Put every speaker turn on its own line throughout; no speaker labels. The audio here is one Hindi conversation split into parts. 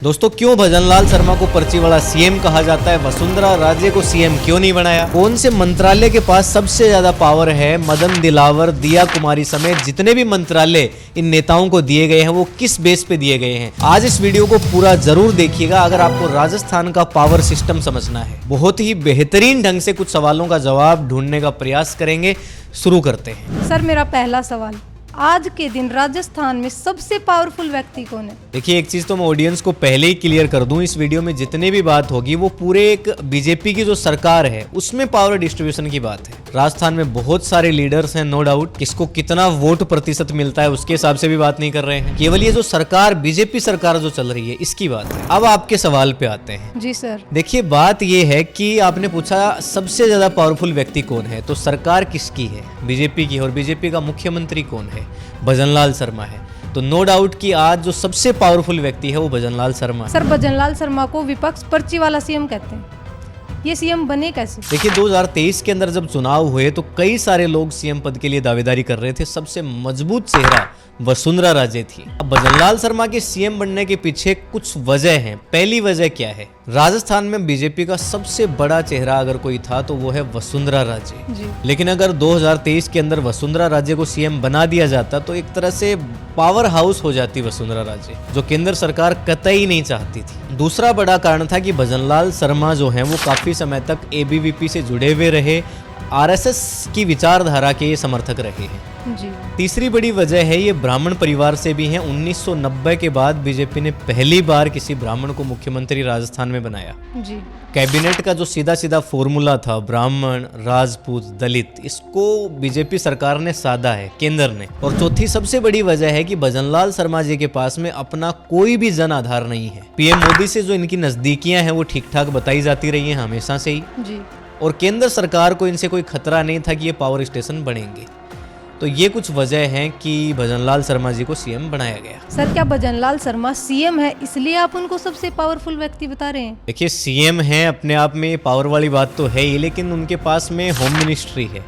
दोस्तों, क्यों भजनलाल शर्मा को पर्ची वाला सीएम कहा जाता है? वसुंधरा राजे को सीएम क्यों नहीं बनाया? कौन से मंत्रालय के पास सबसे ज्यादा पावर है? मदन दिलावर, दिया कुमारी समेत जितने भी मंत्रालय इन नेताओं को दिए गए हैं वो किस बेस पे दिए गए हैं? आज इस वीडियो को पूरा जरूर देखिएगा अगर आपको राजस्थान का पावर सिस्टम समझना है। बहुत ही बेहतरीन ढंग से कुछ सवालों का जवाब ढूंढने का प्रयास करेंगे। शुरू करते हैं।
सर, मेरा पहला सवाल, आज के दिन राजस्थान में सबसे पावरफुल व्यक्ति कौन है?
देखिए, एक चीज तो मैं ऑडियंस को पहले ही क्लियर कर दूं, इस वीडियो में जितने भी बात होगी वो पूरे एक बीजेपी की जो सरकार है उसमें पावर डिस्ट्रीब्यूशन की बात है। राजस्थान में बहुत सारे लीडर्स हैं, नो डाउट। किसको कितना वोट प्रतिशत मिलता है उसके हिसाब से भी बात नहीं कर रहे हैं, केवल ये जो सरकार, बीजेपी सरकार जो चल रही है इसकी बात है। अब आपके सवाल पे आते हैं।
जी सर।
देखिए, बात ये है कि आपने पूछा सबसे ज्यादा पावरफुल व्यक्ति कौन है, तो सरकार किसकी है? बीजेपी की। और बीजेपी का मुख्यमंत्री कौन है? भजनलाल शर्मा है। तो नो डाउट कि आज जो सबसे पावरफुल व्यक्ति है वो भजनलाल शर्मा है।
सर, भजनलाल शर्मा को विपक्ष पर्ची वाला सीएम कहते हैं, ये सीएम बने कैसे?
देखिए, 2023 के अंदर जब चुनाव हुए तो कई सारे लोग सीएम पद के लिए दावेदारी कर रहे थे। सबसे मजबूत चेहरा वसुंधरा राजे थी। अब भजनलाल शर्मा के सीएम बनने के पीछे कुछ वजह हैं। पहली वजह क्या है? राजस्थान में बीजेपी का सबसे बड़ा चेहरा अगर कोई था तो वो है वसुंधरा राजे
जी।
लेकिन अगर 2023 के अंदर वसुंधरा राजे को सीएम बना दिया जाता तो एक तरह से पावर हाउस हो जाती वसुंधरा राजे, जो केंद्र सरकार कतई नहीं चाहती थी। दूसरा बड़ा कारण था कि भजनलाल शर्मा जो हैं वो काफी समय तक एबीवीपी से जुड़े हुए रहे, आरएसएस की विचारधारा के ये समर्थक रहे हैं।
जी।
तीसरी बड़ी वजह है ये ब्राह्मण परिवार से भी हैं। 1990 के बाद बीजेपी ने पहली बार किसी ब्राह्मण को मुख्यमंत्री राजस्थान में बनाया।
जी।
कैबिनेट का जो सीधा सीधा फॉर्मूला था, ब्राह्मण, राजपूत, दलित, इसको बीजेपी सरकार ने साधा है, केंद्र ने। और चौथी सबसे बड़ी वजह है कि भजनलाल शर्मा जी के पास में अपना कोई भी जन आधार नहीं है। पीएम मोदी से जो इनकी नजदीकियां हैं वो ठीक ठाक बताई जाती रही हैं हमेशा से ही।
जी।
और केंद्र सरकार को इनसे कोई खतरा नहीं था कि ये पावर स्टेशन बनेंगे। तो ये कुछ वजह हैं कि भजनलाल शर्मा जी को सीएम बनाया गया।
सर, क्या भजनलाल शर्मा सीएम है इसलिए आप उनको सबसे पावरफुल व्यक्ति बता रहे हैं? देखिए,
सीएम है अपने आप में पावर वाली बात तो है ही, लेकिन उनके पास में होम मिनिस्ट्री है,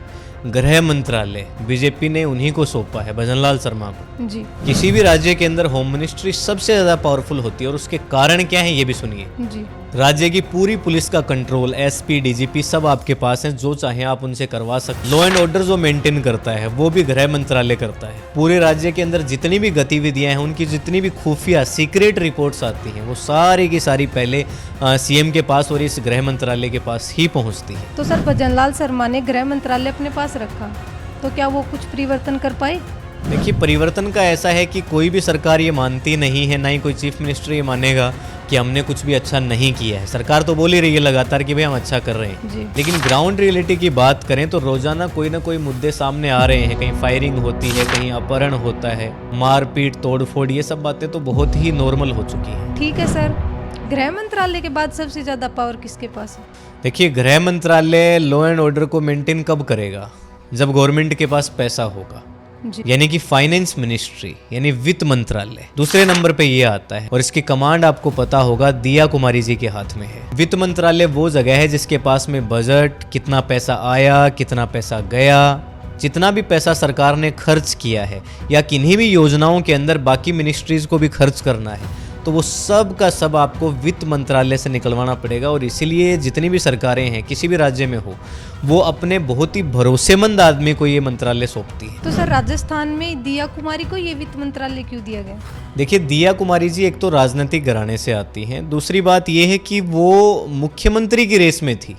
गृह मंत्रालय बीजेपी ने उन्हीं को सौंपा है, भजनलाल शर्मा को।
जी।
किसी भी राज्य के अंदर होम मिनिस्ट्री सबसे ज्यादा पावरफुल होती है और उसके कारण क्या है ये भी सुनिए।
जी।
राज्य की पूरी पुलिस का कंट्रोल, एसपी, डीजीपी सब आपके पास है, जो चाहे आप उनसे करवा सकते। लॉ एंड ऑर्डर जो मेंटेन करता है वो भी गृह मंत्रालय करता है। पूरे राज्य के अंदर जितनी भी गतिविधियां हैं, उनकी जितनी भी खुफिया सीक्रेट रिपोर्ट्स आती हैं, वो सारी की सारी पहले सीएम के पास और इस गृह मंत्रालय के पास ही पहुंचती है।
तो सर, भजनलाल शर्मा ने गृह मंत्रालय अपने पास रखा, तो क्या वो कुछ परिवर्तन कर पाए?
देखिए, परिवर्तन का ऐसा है कि कोई भी सरकार ये मानती नहीं है, ना ही कोई चीफ मिनिस्टर ये मानेगा कि हमने कुछ भी अच्छा नहीं किया है। सरकार तो बोल ही रही है लगातार कि भाई हम अच्छा कर रहे हैं
जी।
लेकिन ग्राउंड रियलिटी की बात करें तो रोजाना कोई ना कोई मुद्दे सामने आ रहे हैं। कहीं फायरिंग होती है, कहीं अपहरण होता है, मारपीट, तोड़फोड़, ये सब बातें तो बहुत ही नॉर्मल हो चुकी हैं।
ठीक है सर, गृह मंत्रालय के बाद सबसे ज्यादा पावर किसके पास है?
देखिए, गृह मंत्रालय लॉ एंड ऑर्डर को मेंटेन कब करेगा? जब गवर्नमेंट के पास पैसा होगा, यानी कि फाइनेंस मिनिस्ट्री, यानी वित्त मंत्रालय दूसरे नंबर पे ये आता है। और इसकी कमांड आपको पता होगा दिया कुमारी जी के हाथ में है। वित्त मंत्रालय वो जगह है जिसके पास में बजट, कितना पैसा आया, कितना पैसा गया, जितना भी पैसा सरकार ने खर्च किया है या किन्हीं भी योजनाओं के अंदर बाकी मिनिस्ट्रीज को भी खर्च करना है, तो वो सब का सब आपको वित्त मंत्रालय से निकलवाना पड़ेगा। और इसीलिए जितनी भी सरकारें हैं किसी भी राज्य में हो, वो अपने बहुत ही भरोसेमंद आदमी को ये मंत्रालय सौंपती है।
तो सर, राजस्थान में दिया कुमारी को ये वित्त मंत्रालय क्यों दिया गया?
देखिए, दिया कुमारी जी एक तो राजनीतिक घराने से आती हैं, दूसरी बात ये है कि वो मुख्यमंत्री की रेस में थी।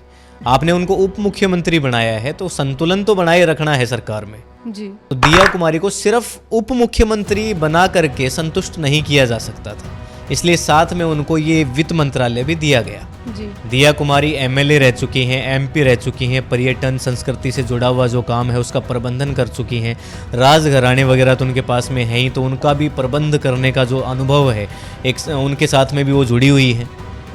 आपने उनको उप मुख्यमंत्री बनाया है तो संतुलन तो बनाए रखना है सरकार में।
जी।
तो दिया कुमारी को सिर्फ उप मुख्यमंत्री बना करके संतुष्ट नहीं किया जा सकता था, इसलिए साथ में उनको ये वित्त मंत्रालय भी दिया गया।
जी।
दिया कुमारी एमएलए रह चुकी हैं, एमपी रह चुकी हैं, पर्यटन संस्कृति से जुड़ा हुआ जो काम है उसका प्रबंधन कर चुकी हैं, राजघराने वगैरह तो उनके पास में है ही, तो उनका भी प्रबंध करने का जो अनुभव है एक उनके साथ में भी वो जुड़ी हुई है।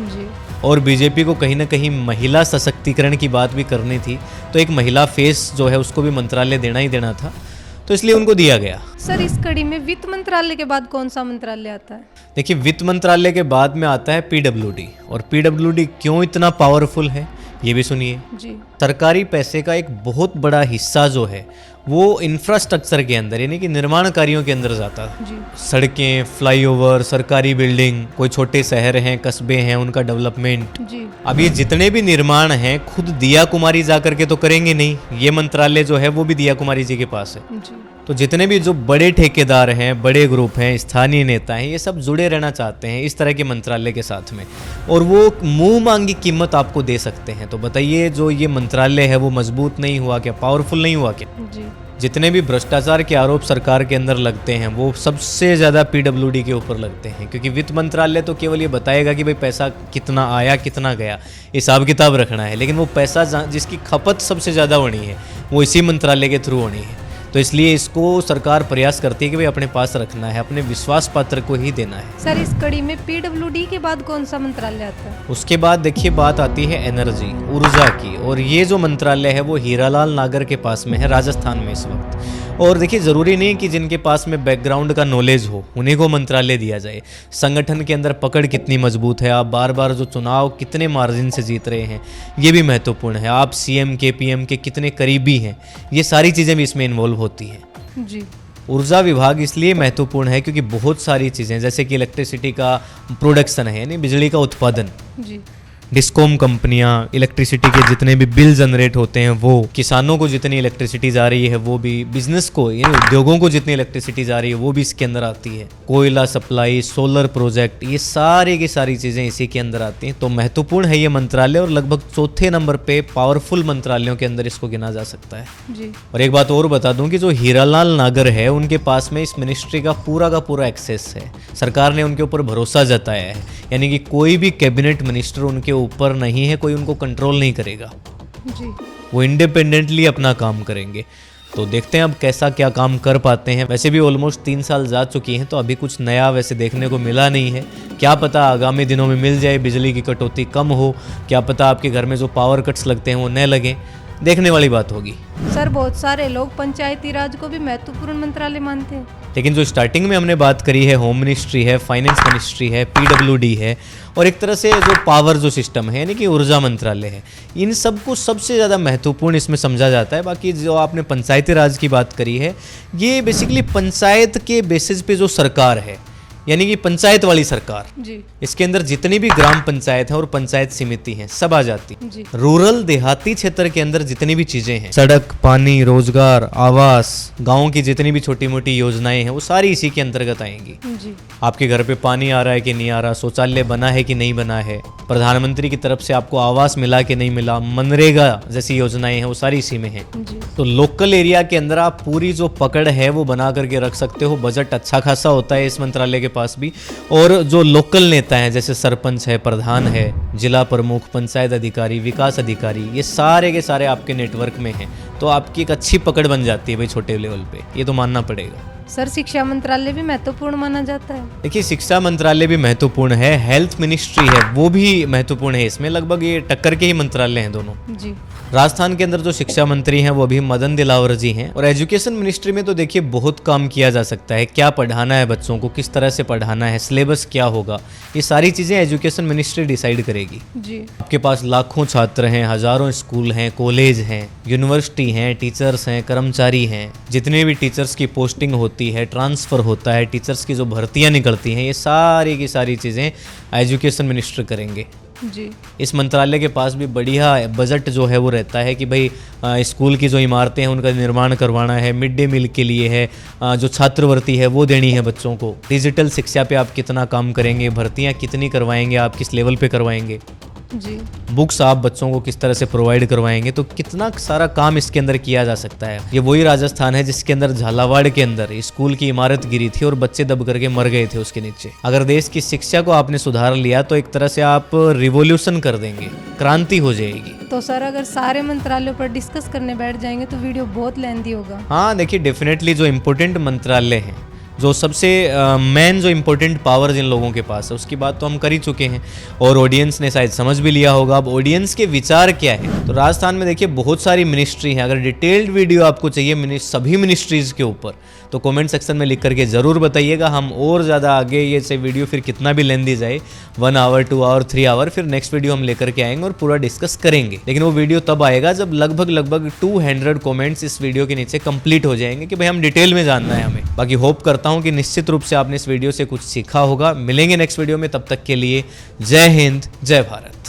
जी।
और बीजेपी को कहीं ना कहीं महिला सशक्तिकरण की बात भी करनी थी, तो एक महिला फेस जो है उसको भी मंत्रालय देना ही देना था, तो इसलिए उनको दिया गया।
सर, इस कड़ी में वित्त मंत्रालय के बाद कौन सा मंत्रालय आता है?
देखिए, वित्त मंत्रालय के बाद में आता है पीडब्ल्यूडी। और पीडब्ल्यूडी क्यों इतना पावरफुल है ये भी सुनिए।
जी।
सरकारी पैसे का एक बहुत बड़ा हिस्सा जो है वो इंफ्रास्ट्रक्चर के अंदर यानी कि निर्माण कार्यों के अंदर जाता है।
जी
सड़कें, फ्लाईओवर, सरकारी बिल्डिंग, कोई छोटे शहर हैं, कस्बे हैं, उनका डेवलपमेंट।
जी
अब ये जितने भी निर्माण हैं खुद दिया कुमारी जा करके तो करेंगे नहीं, ये मंत्रालय जो है वो भी दिया कुमारी जी के पास है।
जी
तो जितने भी जो बड़े ठेकेदार हैं, बड़े ग्रुप हैं, स्थानीय नेता हैं, ये सब जुड़े रहना चाहते हैं इस तरह के मंत्रालय के साथ में, और वो मुंह मांगी कीमत आपको दे सकते हैं। तो बताइए जो ये मंत्रालय है वो मजबूत नहीं हुआ क्या, पावरफुल नहीं हुआ क्या?
जी
जितने भी भ्रष्टाचार के आरोप सरकार के अंदर लगते हैं वो सबसे ज़्यादा पीडब्ल्यूडी के ऊपर लगते हैं, क्योंकि वित्त मंत्रालय तो केवल ये बताएगा कि भाई पैसा कितना आया कितना गया, हिसाब किताब रखना है, लेकिन वो पैसा जिसकी खपत सबसे ज़्यादा होनी है वो इसी मंत्रालय के थ्रू होनी है। तो इसलिए इसको सरकार प्रयास करती है कि भाई अपने पास रखना है, अपने विश्वास पात्र को ही देना है।
सर, इस कड़ी में पीडब्ल्यूडी के बाद कौन सा मंत्रालय आता है?
उसके बाद देखिए बात आती है एनर्जी, ऊर्जा की, और ये जो मंत्रालय है वो हीरालाल नागर के पास में है, राजस्थान में इस वक्त। और देखिए ज़रूरी नहीं कि जिनके पास में बैकग्राउंड का नॉलेज हो उन्हीं को मंत्रालय दिया जाए। संगठन के अंदर पकड़ कितनी मजबूत है, आप बार बार जो चुनाव कितने मार्जिन से जीत रहे हैं, ये भी महत्वपूर्ण है। आप सीएम के, पीएम के कितने करीबी हैं, ये सारी चीज़ें भी इसमें इन्वॉल्व होती हैं।
जी
ऊर्जा विभाग इसलिए महत्वपूर्ण है क्योंकि बहुत सारी चीज़ें जैसे कि इलेक्ट्रिसिटी का प्रोडक्शन है, यानी बिजली का उत्पादन,
जी
डिस्कॉम कंपनियां, इलेक्ट्रिसिटी के जितने भी बिल जनरेट होते हैं वो, किसानों को जितनी इलेक्ट्रिसिटी जा रही है वो भी, बिजनेस को यानी उद्योगों को जितनी इलेक्ट्रिसिटी जा रही है वो भी इसके अंदर आती है, कोयला सप्लाई, सोलर प्रोजेक्ट, ये सारी की सारी चीज़ें इसी के अंदर आती हैं। तो महत्वपूर्ण है ये मंत्रालय, और लगभग चौथे नंबर पे पावरफुल मंत्रालयों के अंदर इसको गिना जा सकता है।
जी
और एक बात और बता दूं कि जो हीरालाल नागर है उनके पास में इस मिनिस्ट्री का पूरा एक्सेस है, सरकार ने उनके ऊपर भरोसा जताया है, यानी कि कोई भी कैबिनेट मिनिस्टर उनके ऊपर नहीं है, कोई उनको कंट्रोल नहीं करेगा,
जी
वो इंडिपेंडेंटली अपना काम करेंगे। तो देखते हैं अब कैसा क्या काम कर पाते हैं। वैसे भी ऑलमोस्ट 3 साल जा चुकी हैं, तो अभी कुछ नया वैसे देखने को मिला नहीं है। क्या पता आगामी दिनों में मिल जाए, बिजली की कटौती कम हो, क्या पता आपके घर में जो पावर कट्स लगते हैं वो न लगें, देखने वाली बात होगी।
सर, बहुत सारे लोग पंचायती राज को भी महत्वपूर्ण मंत्रालय मानते हैं,
लेकिन जो स्टार्टिंग में हमने बात करी है, होम मिनिस्ट्री है, फाइनेंस मिनिस्ट्री है, पीडब्ल्यूडी है, और एक तरह से जो पावर जो सिस्टम है यानी कि ऊर्जा मंत्रालय है, इन सब को सबसे ज़्यादा महत्वपूर्ण इसमें समझा जाता है। बाकी जो आपने पंचायती राज की बात करी है, ये बेसिकली पंचायत के बेसिस पे जो सरकार है, यानी कि पंचायत वाली सरकार,
जी
इसके अंदर जितनी भी ग्राम पंचायत है और पंचायत समिति हैं सब आ जाती हैं।
जी
रूरल देहाती क्षेत्र के अंदर जितनी भी चीजें हैं, सड़क, पानी, रोजगार, आवास, गांव की जितनी भी छोटी मोटी योजनाएं हैं वो सारी इसी के अंतर्गत आएंगी।
जी
आपके घर पे पानी आ रहा है कि नहीं आ रहा, शौचालय बना है कि नहीं बना है, प्रधानमंत्री की तरफ से आपको आवास मिला कि नहीं मिला, मनरेगा जैसी योजनाएं हैं वो सारी इसी में है।
जी
तो लोकल एरिया के अंदर आप पूरी जो पकड़ है वो बना करके रख सकते हो। बजट अच्छा खासा होता है इस मंत्रालय के पास भी, और जो लोकल नेता हैं जैसे सरपंच है, प्रधान है, जिला प्रमुख, पंचायत अधिकारी, विकास अधिकारी, ये सारे के सारे आपके नेटवर्क में हैं, तो आपकी एक अच्छी पकड़ बन जाती है भाई छोटे लेवल पे, ये तो मानना पड़ेगा।
सर, शिक्षा मंत्रालय भी महत्वपूर्ण माना जाता है।
देखिए शिक्षा मंत्रालय भी महत्वपूर्ण है, हेल्थ मिनिस्ट्री है वो भी महत्वपूर्ण है, इसमें लगभग ये टक्कर के ही मंत्रालय हैं दोनों।
जी
राजस्थान के अंदर जो शिक्षा मंत्री हैं वो अभी मदन दिलावर जी हैं, और एजुकेशन मिनिस्ट्री में तो देखिए बहुत काम किया जा सकता है, क्या पढ़ाना है बच्चों को, किस तरह से पढ़ाना है, सिलेबस क्या होगा, ये सारी चीज़ें एजुकेशन मिनिस्ट्री डिसाइड करेगी।
जी
आपके पास लाखों छात्र हैं, हजारों स्कूल हैं, कॉलेज हैं, यूनिवर्सिटी हैं, टीचर्स हैं, कर्मचारी हैं, जितने भी टीचर्स की पोस्टिंग होती है, ट्रांसफ़र होता है, टीचर्स की जो भर्तियां निकलती हैं, ये सारी की सारी चीज़ें एजुकेशन मिनिस्टर करेंगे।
जी
इस मंत्रालय के पास भी बढ़िया बजट जो है वो रहता है कि भाई स्कूल की जो इमारतें हैं उनका निर्माण करवाना है, मिड डे मील के लिए है, जो छात्रवृत्ति है वो देनी है बच्चों को, डिजिटल शिक्षा पे आप कितना काम करेंगे, भर्तियां कितनी करवाएंगे, आप किस लेवल पे करवाएंगे,
जी
बुक्स आप बच्चों को किस तरह से प्रोवाइड करवाएंगे, तो कितना सारा काम इसके अंदर किया जा सकता है। ये वही राजस्थान है जिसके अंदर झालावाड़ के अंदर स्कूल की इमारत गिरी थी और बच्चे दब करके मर गए थे उसके नीचे। अगर देश की शिक्षा को आपने सुधार लिया तो एक तरह से आप रिवॉल्यूशन कर देंगे, क्रांति हो जाएगी।
तो सर, अगर सारे मंत्रालयों पर डिस्कस करने बैठ जाएंगे तो वीडियो बहुत लेंथी होगा।
हाँ देखिए डेफिनेटली जो इम्पोर्टेंट मंत्रालय हैं जो सबसे मेन जो इम्पोर्टेंट पावर जिन लोगों के पास है उसकी बात तो हम कर ही चुके हैं और ऑडियंस ने शायद समझ भी लिया होगा। अब ऑडियंस के विचार क्या है, तो राजस्थान में देखिए बहुत सारी मिनिस्ट्री हैं। अगर डिटेल्ड वीडियो आपको चाहिए सभी मिनिस्ट्रीज़ के ऊपर तो कमेंट सेक्शन में लिख करके ज़रूर बताइएगा। हम और ज़्यादा आगे ये से वीडियो फिर कितना भी लेंदी जाए 1 आवर 2 आवर 3 आवर फिर नेक्स्ट वीडियो हम लेकर के आएंगे और पूरा डिस्कस करेंगे। लेकिन वो वीडियो तब आएगा जब लगभग 200 कमेंट्स इस वीडियो के नीचे कंप्लीट हो जाएंगे कि भाई हम डिटेल में जानना है हमें। बाकी होप करता हूँ कि निश्चित रूप से आपने इस वीडियो से कुछ सीखा होगा। मिलेंगे नेक्स्ट वीडियो में, तब तक के लिए जय हिंद जय भारत।